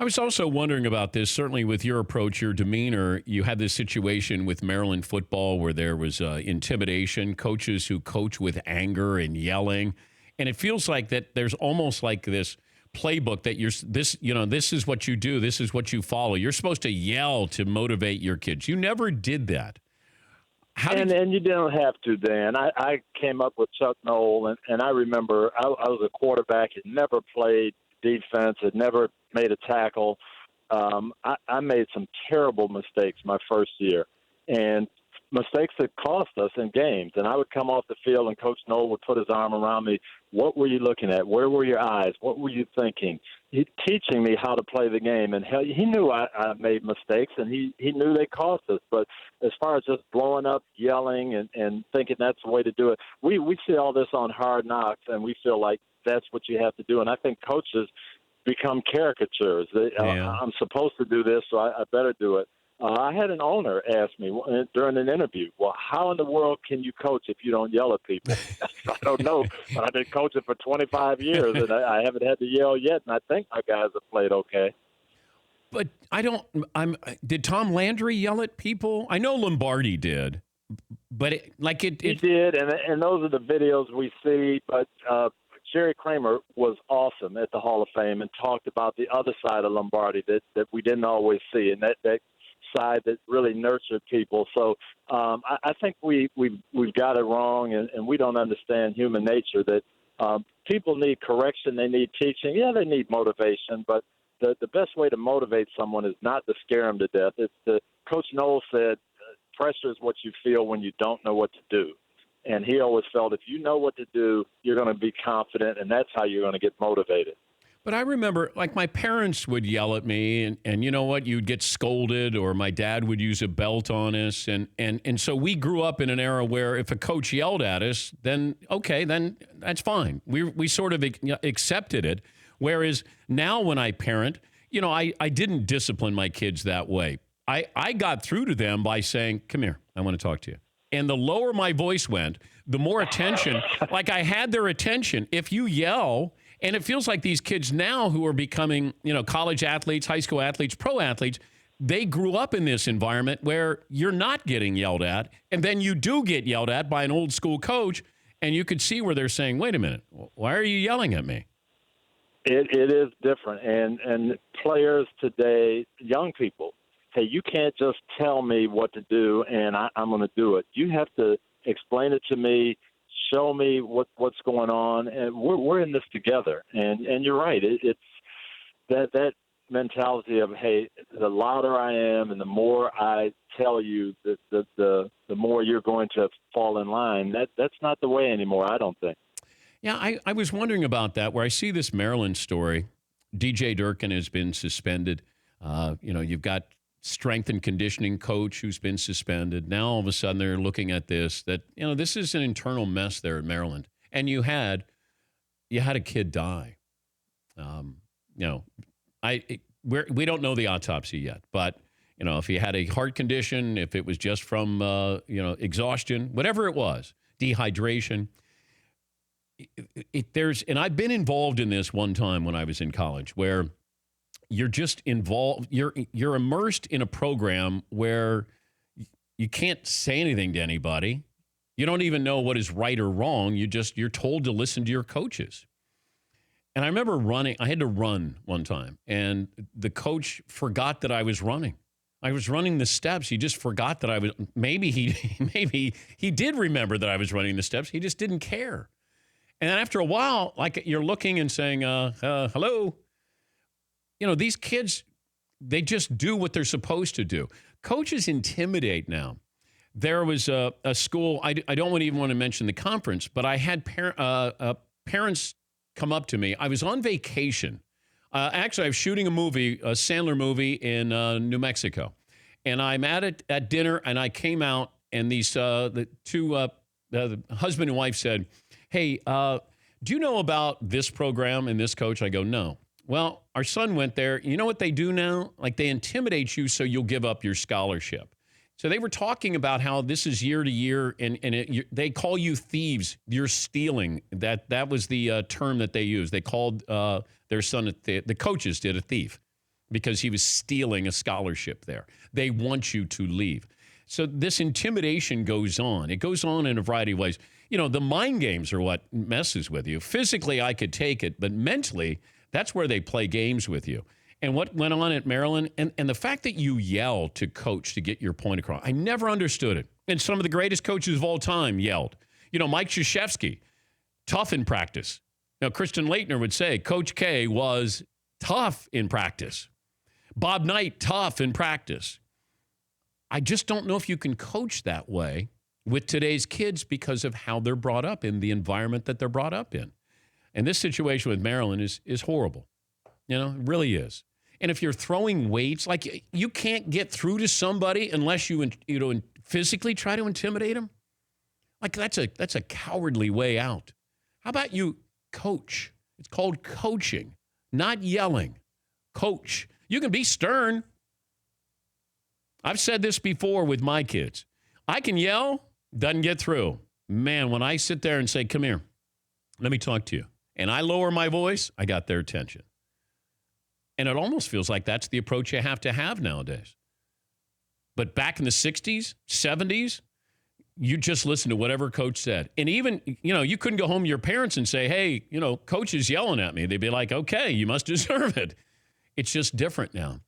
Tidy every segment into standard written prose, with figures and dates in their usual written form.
I was also wondering about this. Certainly, with your approach, your demeanor, you had this situation with Maryland football where there was intimidation, coaches who coach with anger and yelling, and it feels like that there's almost like this playbook that this is what you do, this is what you follow. You're supposed to yell to motivate your kids. You never did that. And you don't have to, Dan. I came up with Chuck Noll, and I remember I was a quarterback, had never played defense, had never made a tackle. I made some terrible mistakes my first year, and mistakes that cost us in games. And I would come off the field, and Coach Noll would put his arm around me. What were you looking at? Where were your eyes? What were you thinking? He teaching me how to play the game. And he knew I made mistakes, and he knew they cost us. But as far as just blowing up, yelling, and thinking that's the way to do it, we see all this on Hard Knocks, and we feel like that's what you have to do. And I think coaches become caricatures. I'm supposed to do this, so I better do it. I had an owner ask me during an interview, well, how in the world can you coach if you don't yell at people? I don't know, but I've been coaching for 25 years, and I haven't had to yell yet, and I think my guys have played okay. But did Tom Landry yell at people? I know Lombardi did, but he did, and those are the videos we see, but Jerry Kramer was awesome at the Hall of Fame and talked about the other side of Lombardi that we didn't always see, and that side that really nurtured people. So I think we've got it wrong, and we don't understand human nature, that people need correction, they need teaching. Yeah, they need motivation, but the best way to motivate someone is not to scare them to death. Coach Noll said, pressure is what you feel when you don't know what to do. And he always felt if you know what to do, you're going to be confident, and that's how you're going to get motivated. But I remember, like, my parents would yell at me, and you know what? You'd get scolded, or my dad would use a belt on us. And so we grew up in an era where if a coach yelled at us, then that's fine. We sort of accepted it. Whereas now when I parent, I didn't discipline my kids that way. I got through to them by saying, come here, I want to talk to you. And the lower my voice went, the more attention, like I had their attention. If you yell, and it feels like these kids now who are becoming, college athletes, high school athletes, pro athletes, they grew up in this environment where you're not getting yelled at, and then you do get yelled at by an old school coach, and you could see where they're saying, wait a minute, why are you yelling at me? It is different, and players today, young people, hey, you can't just tell me what to do and I'm going to do it. You have to explain it to me, show me what's going on, and we're in this together. And you're right. It's that mentality of, hey, the louder I am and the more I tell you, the more you're going to fall in line. That's not the way anymore, I don't think. Yeah, I was wondering about that, where I see this Maryland story. DJ Durkin has been suspended. You've got strength and conditioning coach who's been suspended. Now all of a sudden they're looking at this, that, this is an internal mess there in Maryland. And you had a kid die. We don't know the autopsy yet, but if he had a heart condition, if it was just from exhaustion, whatever it was, dehydration. And I've been involved in this one time when I was in college, where you're just involved, you're immersed in a program where you can't say anything to anybody. You don't even know what is right or wrong. You're told to listen to your coaches. And I remember I had to run one time, and the coach forgot that I was running. I was running the steps. He just forgot that I was, maybe he did remember that I was running the steps. He just didn't care. And then after a while, like, you're looking and saying, hello. These kids, they just do what they're supposed to do. Coaches intimidate now. There was a school, I don't even want to mention the conference, but I had parents come up to me. I was on vacation. Actually, I was shooting a Sandler movie in New Mexico. And I'm at dinner, and I came out, and these the husband and wife said, hey, do you know about this program and this coach? I go, no. Well, our son went there. You know what they do now? Like, they intimidate you so you'll give up your scholarship. So they were talking about how this is year to year, and they call you thieves. You're stealing. That was the term that they used. They called their son, the coaches did, a thief. because he was stealing a scholarship there. They want you to leave. So this intimidation goes on. It goes on in a variety of ways. You know, the mind games are what messes with you. Physically, I could take it, but mentally, that's where they play games with you. And what went on at Maryland, and the fact that you yell to coach to get your point across, I never understood it. And some of the greatest coaches of all time yelled. You know, Mike Krzyzewski, tough in practice. Now, Kristen Leitner would say Coach K was tough in practice. Bob Knight, tough in practice. I just don't know if you can coach that way with today's kids because of how they're brought up in the environment that they're brought up in. And this situation with Maryland is horrible. You know, it really is. And if you're throwing weights, like you can't get through to somebody unless you physically try to intimidate them. Like that's a cowardly way out. How about you coach? It's called coaching, not yelling. Coach. You can be stern. I've said this before with my kids. I can yell, doesn't get through. Man, when I sit there and say, come here, let me talk to you, and I lower my voice, I got their attention. And it almost feels like that's the approach you have to have nowadays. But back in the 60s, 70s, you just listen to whatever coach said. And even, you know, you couldn't go home to your parents and say, hey, you know, coach is yelling at me. They'd be like, okay, you must deserve it. It's just different now.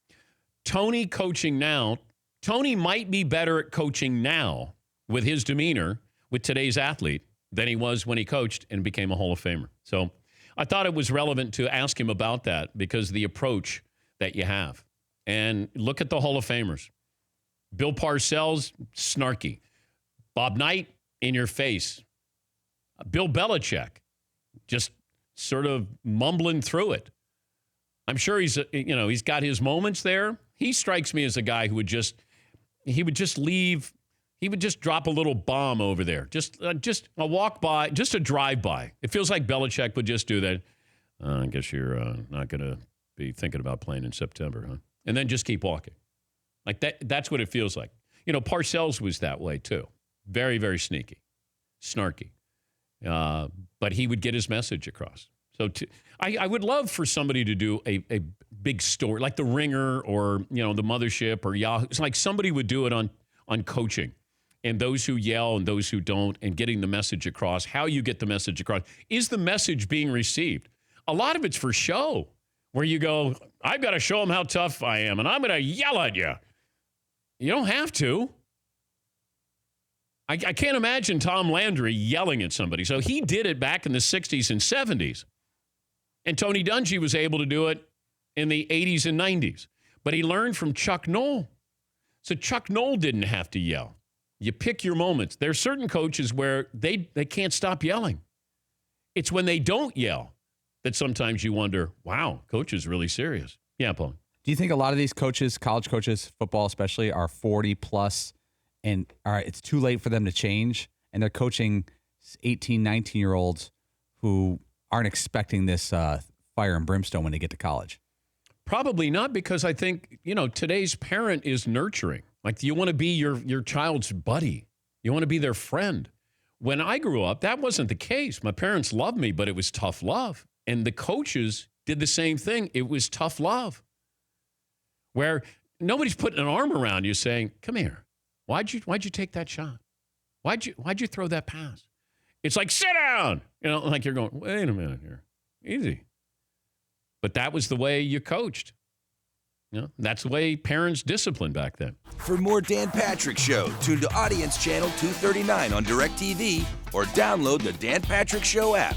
Tony coaching now, Tony might be better at coaching now with his demeanor with today's athlete than he was when he coached and became a Hall of Famer. So I thought it was relevant to ask him about that because of the approach that you have. And look at the Hall of Famers. Bill Parcells, snarky. Bob Knight, in your face. Bill Belichick, just sort of mumbling through it. I'm sure he's got his moments there. He strikes me as a guy who would just leave. He would just drop a little bomb over there. Just a walk by, just a drive by. It feels like Belichick would just do that. I guess you're not going to be thinking about playing in September, huh? And then just keep walking. Like that's what it feels like. You know, Parcells was that way too. Very, very sneaky, snarky. But he would get his message across. So I would love for somebody to do a big story, like The Ringer or, you know, The Mothership or Yahoo. It's like somebody would do it on coaching and those who yell and those who don't and getting the message across, how you get the message across. Is the message being received? A lot of it's for show where you go, I've got to show them how tough I am and I'm going to yell at you. You don't have to. I can't imagine Tom Landry yelling at somebody. So he did it back in the 60s and 70s. And Tony Dungy was able to do it in the 80s and 90s. But he learned from Chuck Noll. So Chuck Noll didn't have to yell. You pick your moments. There are certain coaches where they can't stop yelling. It's when they don't yell that sometimes you wonder, wow, coach is really serious. Yeah, Paul. Do you think a lot of these coaches, college coaches, football especially, are 40 plus and all right, it's too late for them to change and they're coaching 18, 19-year-olds who aren't expecting this fire and brimstone when they get to college? Probably not, because I think, you know, today's parent is nurturing. Like, you want to be your child's buddy. You want to be their friend. When I grew up, that wasn't the case. My parents loved me, but it was tough love. And the coaches did the same thing. It was tough love. Where nobody's putting an arm around you saying, come here. Why'd you take that shot? Why'd you throw that pass? It's like, sit down. You know, like you're going, wait a minute here. Easy. But that was the way you coached. You know, that's the way parents disciplined back then. For more Dan Patrick Show, tune to Audience Channel 239 on DirecTV or download the Dan Patrick Show app.